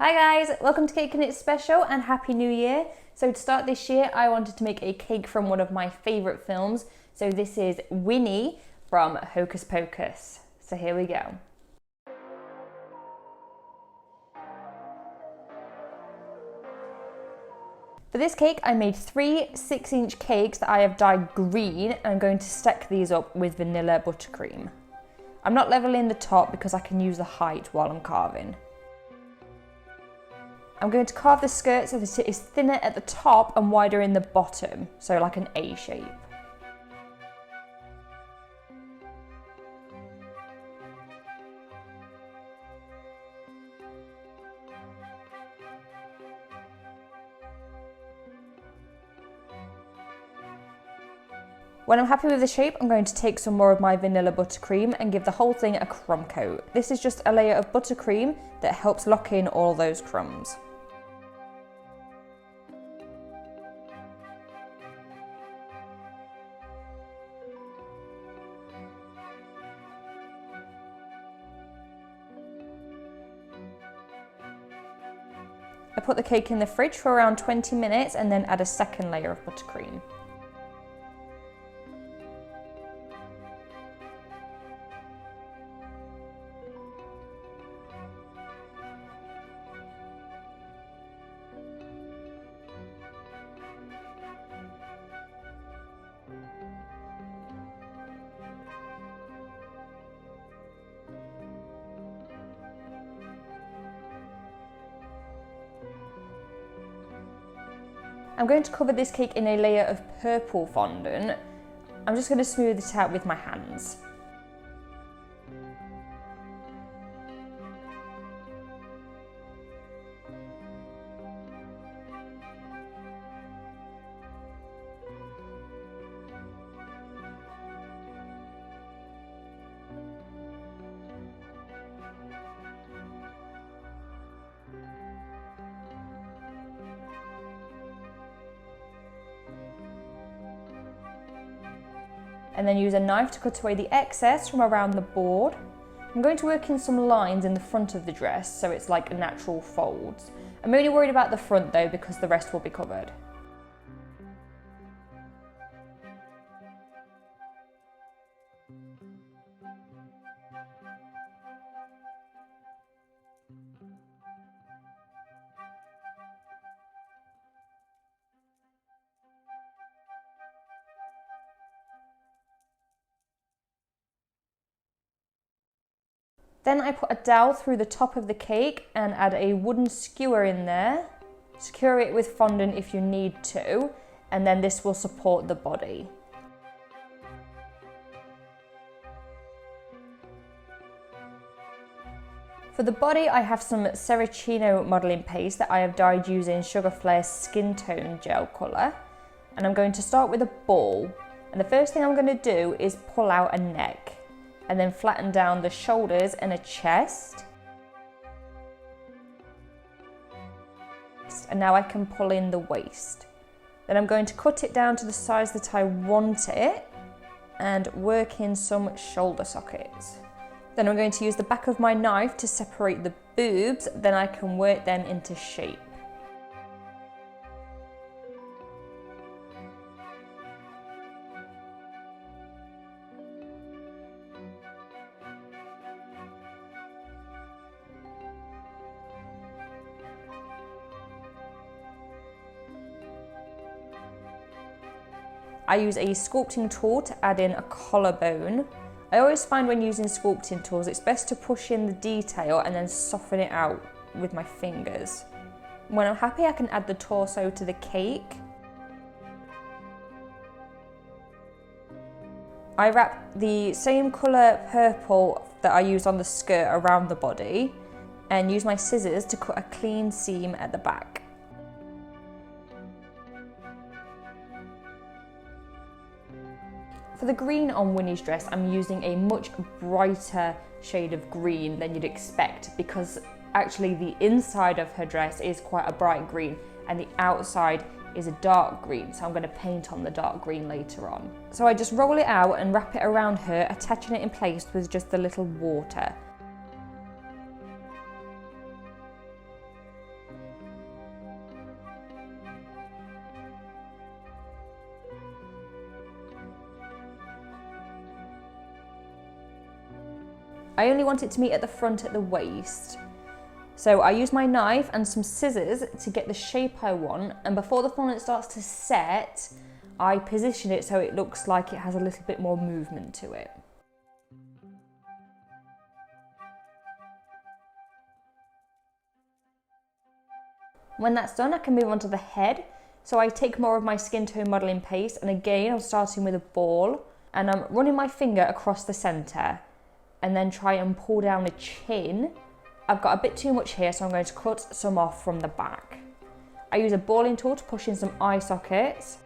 Hi guys, welcome to Cake and It's Special and Happy New Year. So to start this year, I wanted to make a cake from one of my favourite films. So this is Winnie from Hocus Pocus. So here we go. For this cake, I made 3 6-inch cakes that I have dyed green, and I'm going to stack these up with vanilla buttercream. I'm not leveling the top because I can use the height while I'm carving. I'm going to carve the skirt so that it is thinner at the top and wider in the bottom, so like an A shape. When I'm happy with the shape, I'm going to take some more of my vanilla buttercream and give the whole thing a crumb coat. This is just a layer of buttercream that helps lock in all those crumbs. I put the cake in the fridge for around 20 minutes and then add a second layer of buttercream. I'm going to cover this cake in a layer of purple fondant. I'm just going to smooth it out with my hands. And then use a knife to cut away the excess from around the board. I'm going to work in some lines in the front of the dress so it's like natural folds. I'm only worried about the front though because the rest will be covered. Then I put a dowel through the top of the cake and add a wooden skewer in there. Secure it with fondant if you need to, and then this will support the body. For the body, I have some Cericino modelling paste that I have dyed using Sugar Flare Skin Tone gel colour. And I'm going to start with a ball. And the first thing I'm going to do is pull out a neck, and then flatten down the shoulders and a chest. And now I can pull in the waist. Then I'm going to cut it down to the size that I want it and work in some shoulder sockets. Then I'm going to use the back of my knife to separate the boobs, then I can work them into shape. I use a sculpting tool to add in a collarbone. I always find when using sculpting tools, it's best to push in the detail and then soften it out with my fingers. When I'm happy, I can add the torso to the cake. I wrap the same colour purple that I used on the skirt around the body and use my scissors to cut a clean seam at the back. For the green on Winnie's dress, I'm using a much brighter shade of green than you'd expect because actually the inside of her dress is quite a bright green and the outside is a dark green, so I'm going to paint on the dark green later on. So I just roll it out and wrap it around her, attaching it in place with just a little water. I only want it to meet at the front at the waist. So I use my knife and some scissors to get the shape I want, and before the fondant starts to set, I position it so it looks like it has a little bit more movement to it. When that's done, I can move on to the head. So I take more of my skin tone modelling paste, and again I'm starting with a ball, and I'm running my finger across the centre and then try and pull down the chin. I've got a bit too much here, so I'm going to cut some off from the back. I use a balling tool to push in some eye sockets.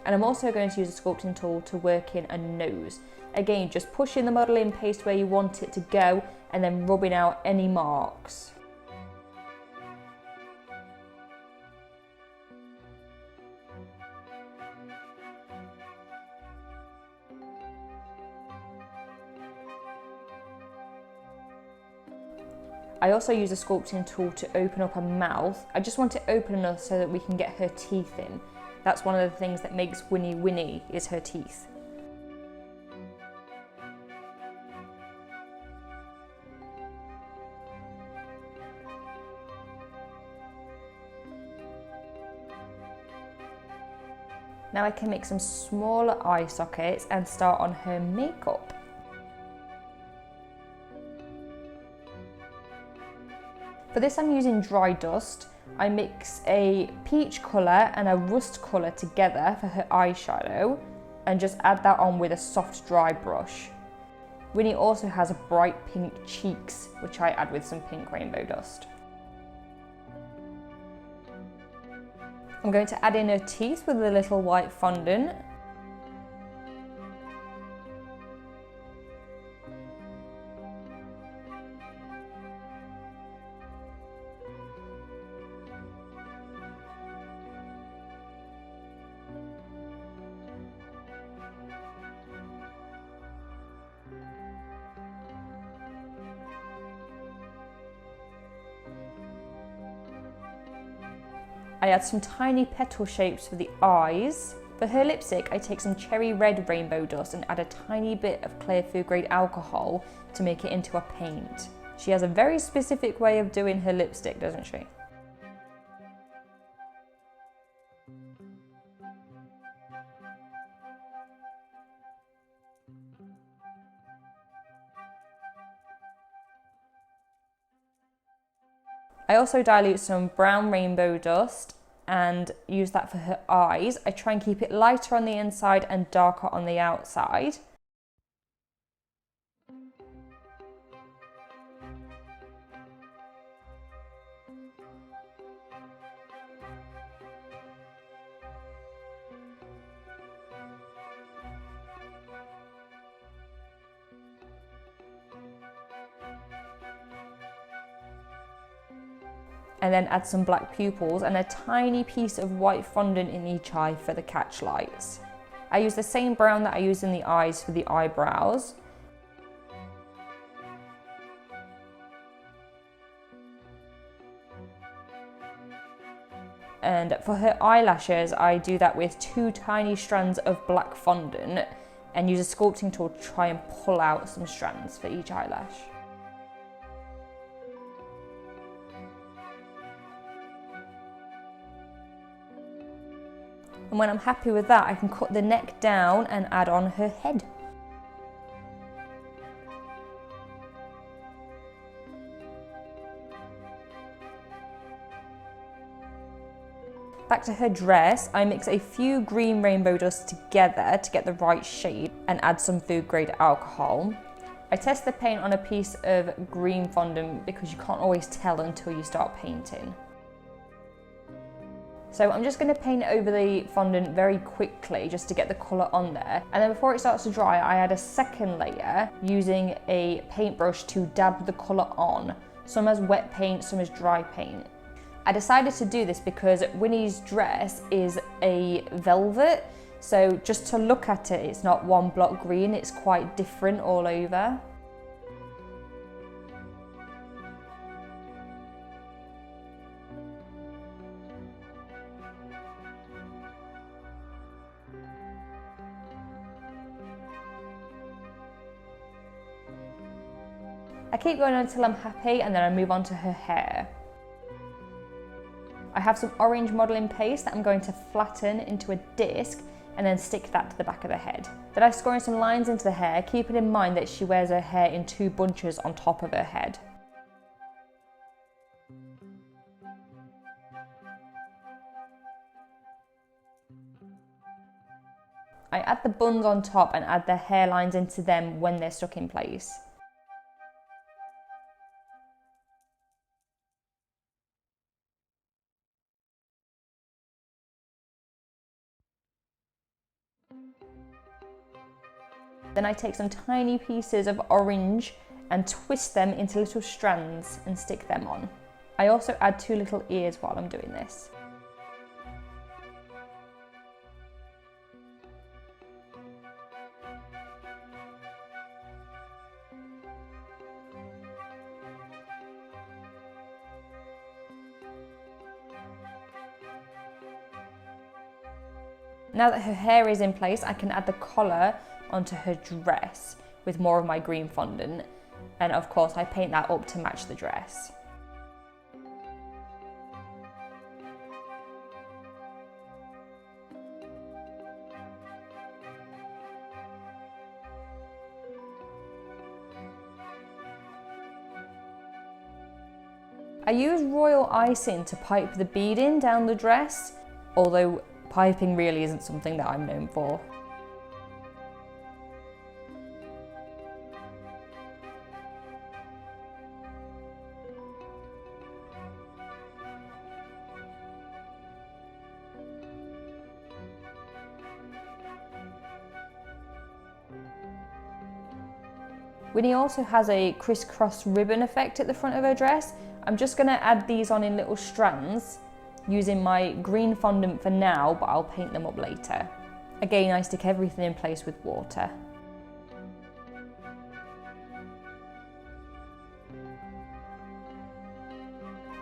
And I'm also going to use a sculpting tool to work in a nose. Again, just pushing the modelling paste where you want it to go and then rubbing out any marks. I also use a sculpting tool to open up her mouth. I just want it open enough so that we can get her teeth in. That's one of the things that makes Winnie Winnie, is her teeth. Now I can make some smaller eye sockets and start on her makeup. For this I'm using dry dust. I mix a peach colour and a rust colour together for her eyeshadow and just add that on with a soft dry brush. Winnie also has bright pink cheeks, which I add with some pink rainbow dust. I'm going to add in her teeth with a little white fondant. I add some tiny petal shapes for the eyes. For her lipstick, I take some cherry red rainbow dust and add a tiny bit of clear food grade alcohol to make it into a paint. She has a very specific way of doing her lipstick, doesn't she? I also dilute some brown rainbow dust and use that for her eyes. I try and keep it lighter on the inside and darker on the outside. And then add some black pupils and a tiny piece of white fondant in each eye for the catch lights. I use the same brown that I used in the eyes for the eyebrows. And for her eyelashes, I do that with 2 tiny strands of black fondant and use a sculpting tool to try and pull out some strands for each eyelash. And when I'm happy with that, I can cut the neck down and add on her head. Back to her dress, I mix a few green rainbow dusts together to get the right shade and add some food grade alcohol. I test the paint on a piece of green fondant because you can't always tell until you start painting. So I'm just going to paint over the fondant very quickly just to get the colour on there. And then before it starts to dry, I add a second layer using a paintbrush to dab the colour on. Some as wet paint, some as dry paint. I decided to do this because Winnie's dress is a velvet. So just to look at it, it's not one block green, it's quite different all over. I keep going until I'm happy and then I move on to her hair. I have some orange modelling paste that I'm going to flatten into a disc and then stick that to the back of the head. Then I score in some lines into the hair, keeping in mind that she wears her hair in 2 bunches on top of her head. I add the buns on top and add the hairlines into them when they're stuck in place. Then I take some tiny pieces of orange and twist them into little strands and stick them on. I also add 2 little ears while I'm doing this. Now that her hair is in place, I can add the collar onto her dress with more of my green fondant, and of course I paint that up to match the dress. I use royal icing to pipe the beading down the dress, although piping really isn't something that I'm known for. Winnie also has a crisscross ribbon effect at the front of her dress. I'm just going to add these on in little strands using my green fondant for now, but I'll paint them up later. Again, I stick everything in place with water.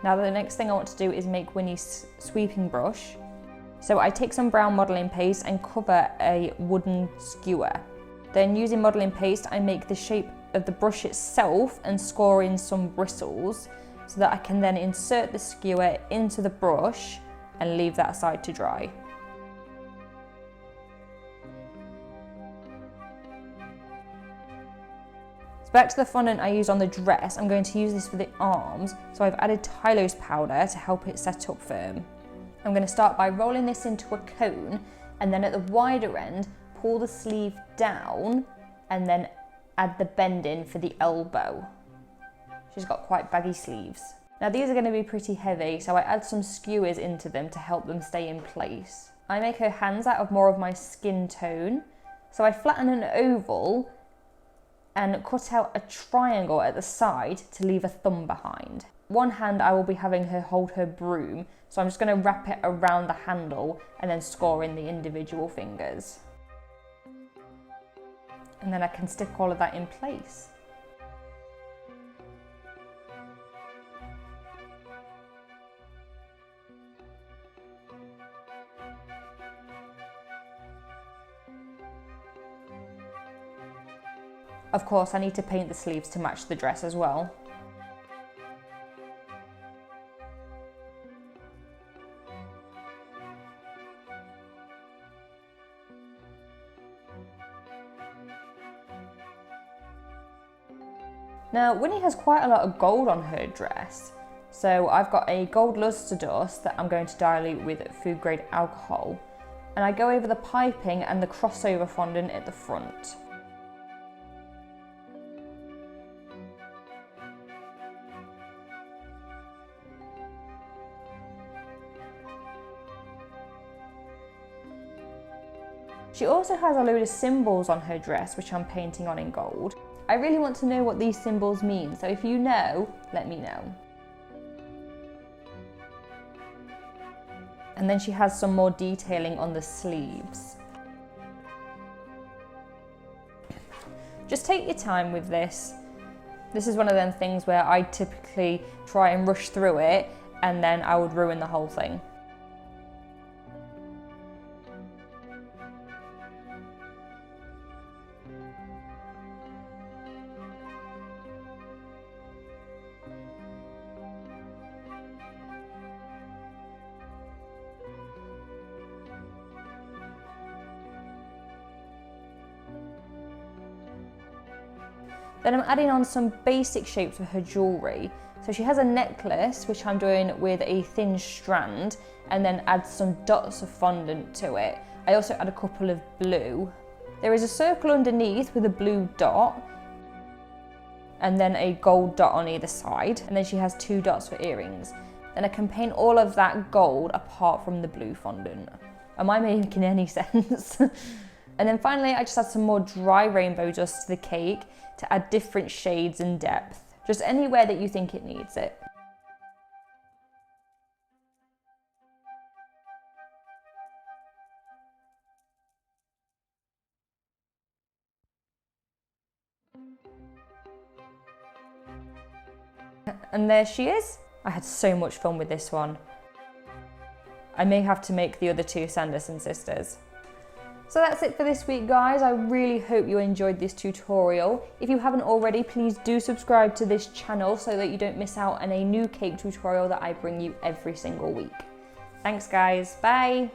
Now the next thing I want to do is make Winnie's sweeping brush. So I take some brown modelling paste and cover a wooden skewer. Then using modelling paste, I make the shape of the brush itself and score in some bristles so that I can then insert the skewer into the brush and leave that aside to dry. So back to the fondant I used on the dress, I'm going to use this for the arms, so I've added Tylose powder to help it set up firm. I'm going to start by rolling this into a cone, and then at the wider end, pull the sleeve down and then add the bend in for the elbow. She's got quite baggy sleeves. Now these are going to be pretty heavy, so I add some skewers into them to help them stay in place. I make her hands out of more of my skin tone, so I flatten an oval and cut out a triangle at the side to leave a thumb behind. One hand I will be having her hold her broom, so I'm just going to wrap it around the handle and then score in the individual fingers. And then I can stick all of that in place. Of course, I need to paint the sleeves to match the dress as well. Now, Winnie has quite a lot of gold on her dress, so I've got a gold luster dust that I'm going to dilute with food grade alcohol, and I go over the piping and the crossover fondant at the front. She also has a load of symbols on her dress which I'm painting on in gold. I really want to know what these symbols mean, so if you know, let me know. And then she has some more detailing on the sleeves. Just take your time with this. This is one of them things where I typically try and rush through it and then I would ruin the whole thing. Then I'm adding on some basic shapes for her jewellery. So she has a necklace, which I'm doing with a thin strand, and then add some dots of fondant to it. I also add a couple of blue. There is a circle underneath with a blue dot, and then a gold dot on either side, and then she has 2 dots for earrings. Then I can paint all of that gold apart from the blue fondant. Am I making any sense? And then finally, I just add some more dry rainbow dust to the cake to add different shades and depth, just anywhere that you think it needs it. And there she is. I had so much fun with this one. I may have to make the other 2 Sanderson sisters. So that's it for this week, guys. I really hope you enjoyed this tutorial. If you haven't already, please do subscribe to this channel so that you don't miss out on a new cake tutorial that I bring you every single week. Thanks, guys. Bye.